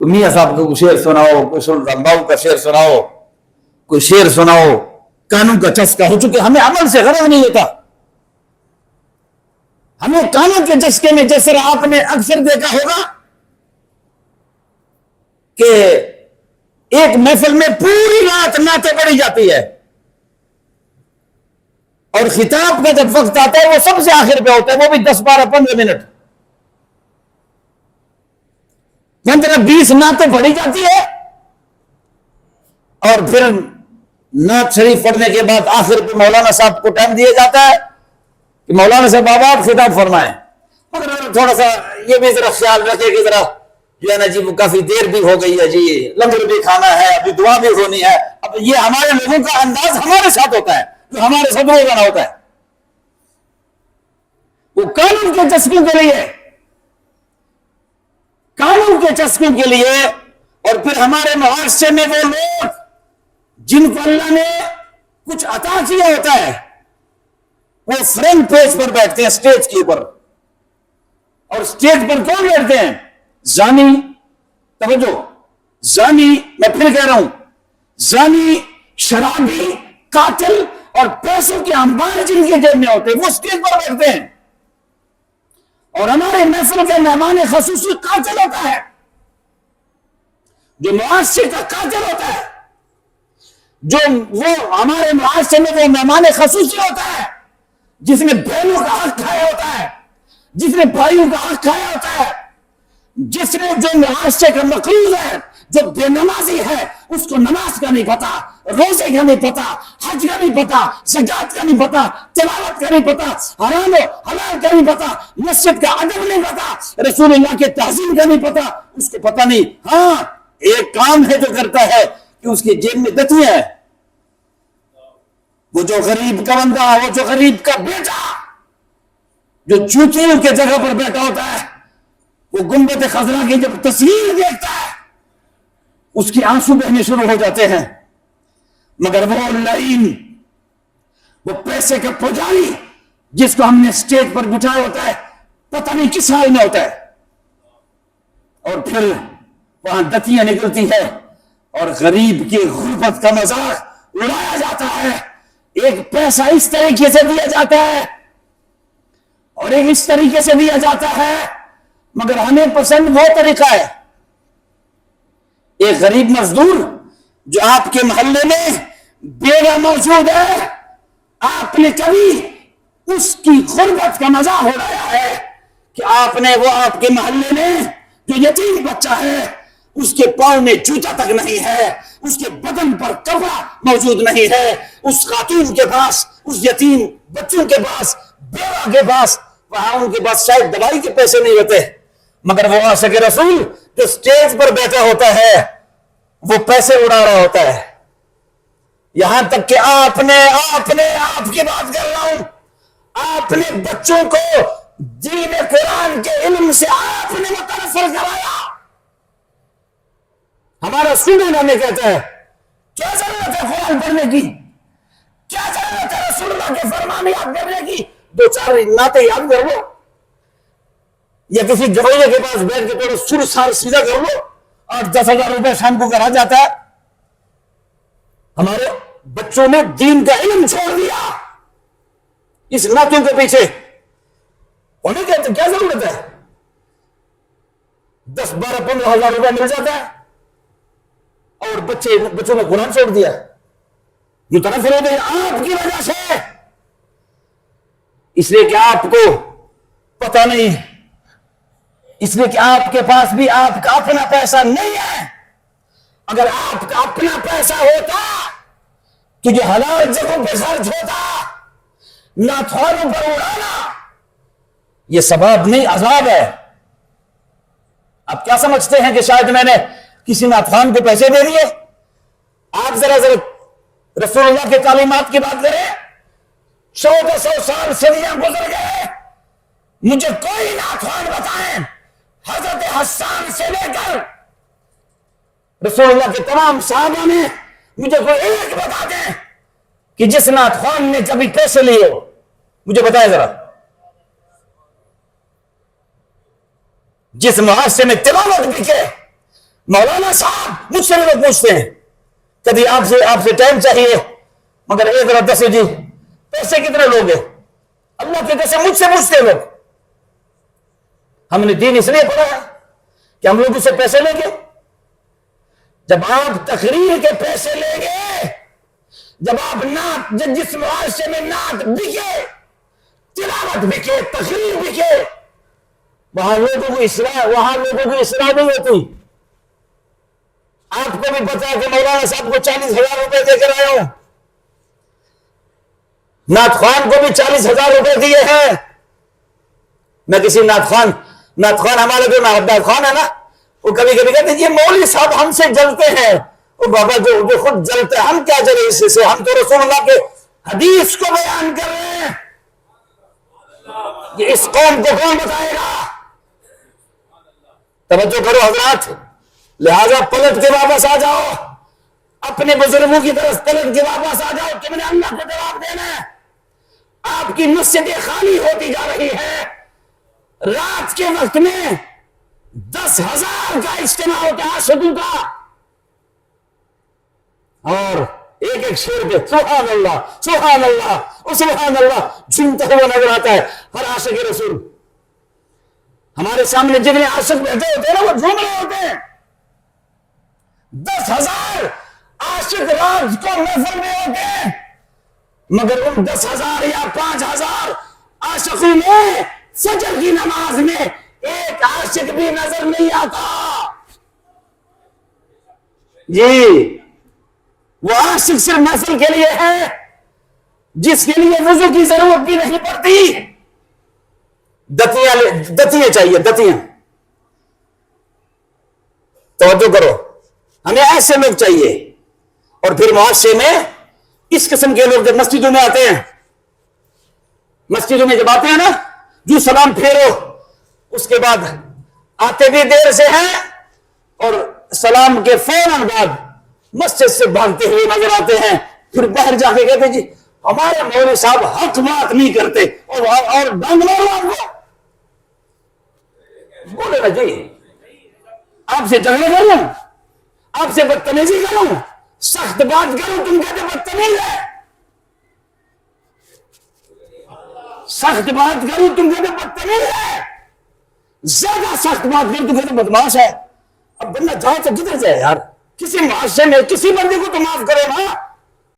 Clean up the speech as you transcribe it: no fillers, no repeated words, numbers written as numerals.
کوئی میاں صاحب کو شعر سناؤ، کوئی سلطان باؤ کا شعر سناؤ، کوئی شعر سناؤ، کانوں کا چسکا ہو چکے. ہمیں عمل سے غرض نہیں ہوتا. ہمیں کانوں کے چسکے میں جس طرح آپ نے اکثر دیکھا ہوگا کہ ایک محفل میں پوری رات نعتیں پڑھی جاتی ہے اور خطاب کا جب وقت آتا ہے وہ سب سے آخر پہ ہوتا ہے، وہ بھی 10 12 15 منٹ، 15 20 نعتیں پڑھی جاتی ہے اور پھر نعت شریف پڑھنے کے بعد آخر پہ مولانا صاحب کو ٹائم دیا جاتا ہے کہ مولانا صاحب آپ خطاب فرمائیں. مگر تھوڑا سا یہ بھی ذرا خیال رکھے کہ ذرا جو ہے نا جی وہ کافی دیر بھی ہو گئی ہے جی، لنگر بھی کھانا ہے، ابھی دعا بھی ہونی ہے. اب یہ ہمارے لوگوں کا انداز ہمارے ساتھ ہوتا ہے جو ہمارے ساتھ روزانہ ہوتا ہے. وہ قانون کے چسکوں کے لیے، قانون کے چسکوں کے لیے، اور پھر ہمارے معاشرے میں وہ لوگ جن کو اللہ نے کچھ عطا کیا ہوتا ہے وہ فرنٹ پیج پر بیٹھتے ہیں اسٹیج کے اوپر. اور اسٹیج پر کون بیٹھتے ہیں؟ زانی. توجہ، زانی، میں پھر کہہ رہا ہوں، زانی، شرابی، قاتل اور پیسوں کے انبار جن کے جیب میں ہوتے ہیں وہ اسٹیج پر بیٹھتے ہیں. اور ہمارے محفل کے مہمان خصوصی قاتل ہوتا ہے جو معاشرے کا قاتل ہوتا ہے، جو وہ ہمارے معاشرے میں وہ مہمان خصوصی ہوتا ہے جس نے بہنوں کا حق کھایا ہوتا ہے، جس نے بھائیوں کا حق کھایا ہوتا ہے، جس نے جو معاشرے کا مقروض ہے، جو بے نمازی ہے، اس کو نماز کا نہیں پتا، روزے کا نہیں پتا، حج کا نہیں پتا، زکات کا نہیں پتا، تلاوت کا نہیں پتا، حرام و حلال کا نہیں پتا، مسجد کا ادب نہیں پتا، رسول اللہ کے تعظیم کا نہیں پتا، اس کو پتا نہیں. ہاں ایک کام ہے جو کرتا ہے کہ اس کی جیب میں دتیاں ہے. وہ جو غریب کا بندہ، وہ جو غریب کا بیٹا جو جوتیوں کے جگہ پر بیٹھا ہوتا ہے، وہ گنبد خضرا کی جب تصویر دیکھتا ہے اس کی آنسو بہنے شروع ہو جاتے ہیں. مگر وہ لعین، وہ پیسے کا پجاری جس کو ہم نے اسٹیج پر بٹھایا ہوتا ہے پتہ نہیں کس حال میں ہوتا ہے، اور پھر وہاں دتیاں نکلتی ہے اور غریب کی غربت کا مذاق اڑایا جاتا ہے. ایک پیسہ اس طریقے سے دیا جاتا ہے اور ایک اس طریقے سے دیا جاتا ہے، مگر ہمیں پسند وہ طریقہ ہے. ایک غریب مزدور جو آپ کے محلے میں بیوہ موجود ہے، آپ نے کبھی اس کی غربت کا مزاق اڑایا ہے کہ آپ نے وہ آپ کے محلے میں جو یتیم بچہ ہے اس کے پاؤں میں جوتا تک نہیں ہے، اس کے بدن پر کپڑا موجود نہیں ہے، اس خاتون کے پاس، اس یتیم بچوں کے پاس، بیوہ کے پاس، وہاں ان کے پاس شاید دوائی کے پیسے نہیں ہوتے، مگر وہ عاشق رسول جو سٹیج پر بیٹھا ہوتا ہے وہ پیسے اڑا رہا ہوتا ہے. یہاں تک کہ آپ کی بات کر رہا ہوں، آپ نے بچوں کو دین قرآن کے علم سے آپ نے متنفر کرایا. ہمارا اسٹوڈنٹ ہمیں کہتا ہے کیا ضرورت ہے قرآن پڑھنے کی، کیا ضرورت ہے رسول اللہ کے فرمان یاد کرنے کی، 2 4 نعتیں یاد کر لو یا کسی گویے کے پاس بیٹھ کے تھوڑا سر سار سیدھا کر لو، 8-10 ہزار روپے شام کو کرا جاتا ہے. ہمارے بچوں نے دین کا علم چھوڑ دیا اس نعتوں کے پیچھے. انہیں کہتے کیا ضرورت ہے، 10 12 15 ہزار روپے مل جاتا ہے اور بچوں نے قرآن چھوڑ دیا. یہ طرف ہو گئی آپ کی وجہ سے، اس لیے کہ آپ کو پتہ نہیں، اس لیے کہ آپ کے پاس بھی آپ کا اپنا پیسہ نہیں ہے. اگر آپ کا اپنا پیسہ ہوتا تو یہ حلال جگہوں پہ خرچ ہوتا، ناتھوانوں پر اڑانا یہ ثواب نہیں عذاب ہے. آپ کیا سمجھتے ہیں کہ شاید میں نے کسی ناتھوان کو پیسے دے دیے؟ آپ ذرا رسول اللہ کے تعلیمات کی بات کریں. 100 سال صدیاں گزر گئے، مجھے کوئی ناتھوان بتائیں حضرت حسان سے لے کر رسول اللہ کے تمام صحابہ میں مجھے کوئی ایک بتا دیں کہ جس ناتھوان نے کبھی پیسے لیے ہو، مجھے بتائیں ذرا. جس معاشرے میں تلاوت بکے، مولانا صاحب مجھ سے لوگ پوچھتے ہیں کبھی آپ سے ٹائم چاہیے، مگر ایک رات دس جی پیسے کتنے لوگ ہیں؟ اللہ کے قسم مجھ سے پوچھتے لوگ. ہم نے دین اس لیے پڑھا ہے کہ ہم لوگ اسے پیسے لیں گے. جب آپ تقریر کے پیسے لیں گے، جب آپ نعت، جس معاشرے میں نعت بکے، تلاوت بکے، تقریر بکے، وہاں لوگوں کو اصلاح نہیں ہوتی. آپ کو بھی پتا ہے کہ مولانا صاحب کو 40,000 روپے دے کر آیا ہوں، نعت خوان کو بھی 40,000 روپے دیے ہیں. میں کسی نعت خوان ہمارے جو نعت خوان ہے نا، وہ کبھی کبھی کہتے ہیں یہ مولوی صاحب ہم سے جلتے ہیں. وہ بابا جو خود جلتے ہیں، ہم کیا جلے اس سے؟ ہم تو رسول اللہ کے حدیث کو بیان کر رہے ہیں. یہ اس قوم کو کون بتائے گا؟ توجہ کرو حضرات، لہذا پلٹ کے واپس آ جاؤ، اپنے بزرگوں کی طرف پلٹ کے واپس آ جاؤ. تم نے اللہ کو جواب دینا ہے. آپ کی مسجدیں خالی ہوتی جا رہی ہے. رات کے وقت میں 10,000 کا اجتماع ہوتا ہے عاشقوں کا، اور ایک شیر پہ سبحان اللہ سبحان اللہ سبحان اللہ جھومتا ہوا نظر آتا ہے ہر عاشق رسول. ہمارے سامنے جتنے عاشق بیٹھے ہوتے ہیں نا، وہ جھوم رہے ہوتے ہیں. 10,000 عاشق رات کو محفل میں ہوتے ہیں، مگر ان 10,000 یا 5,000 عاشقوں میں فجر کی نماز میں ایک عاشق بھی نظر نہیں آتا. جی وہ عاشق صرف محفل کے لیے ہے، جس کے لیے وضو کی ضرورت بھی نہیں پڑتی. دتیاں چاہیے، دتیاں. توجہ کرو، ہمیں ایسے لوگ چاہیے. اور پھر معاشرے میں اس قسم کے لوگ جب مسجدوں میں آتے ہیں، مسجدوں میں جب آتے ہیں نا، جو سلام پھیرو، اس کے بعد آتے بھی دیر سے ہیں اور سلام کے فوراً بعد مسجد سے بھاگتے ہوئے نظر آتے ہیں. پھر باہر جا کے کہتے جی ہمارے مولوی صاحب حق بات نہیں کرتے، اور ڈانگ مارو آپ کو. بولے نا جی آپ سے جھگڑے کروں، آپ سے بدتمیزی کروں، سخت بات کروں، تم کہتے بدتمیز ہے. سخت بات کروں تم کہتے بدتمیز ہے، زیادہ سخت بات کروں تم کہتے بدماش ہے. اب بندہ جائے تو کدھر جائے یار؟ کسی معاشرے میں کسی بندے کو تو معاف کرو نا.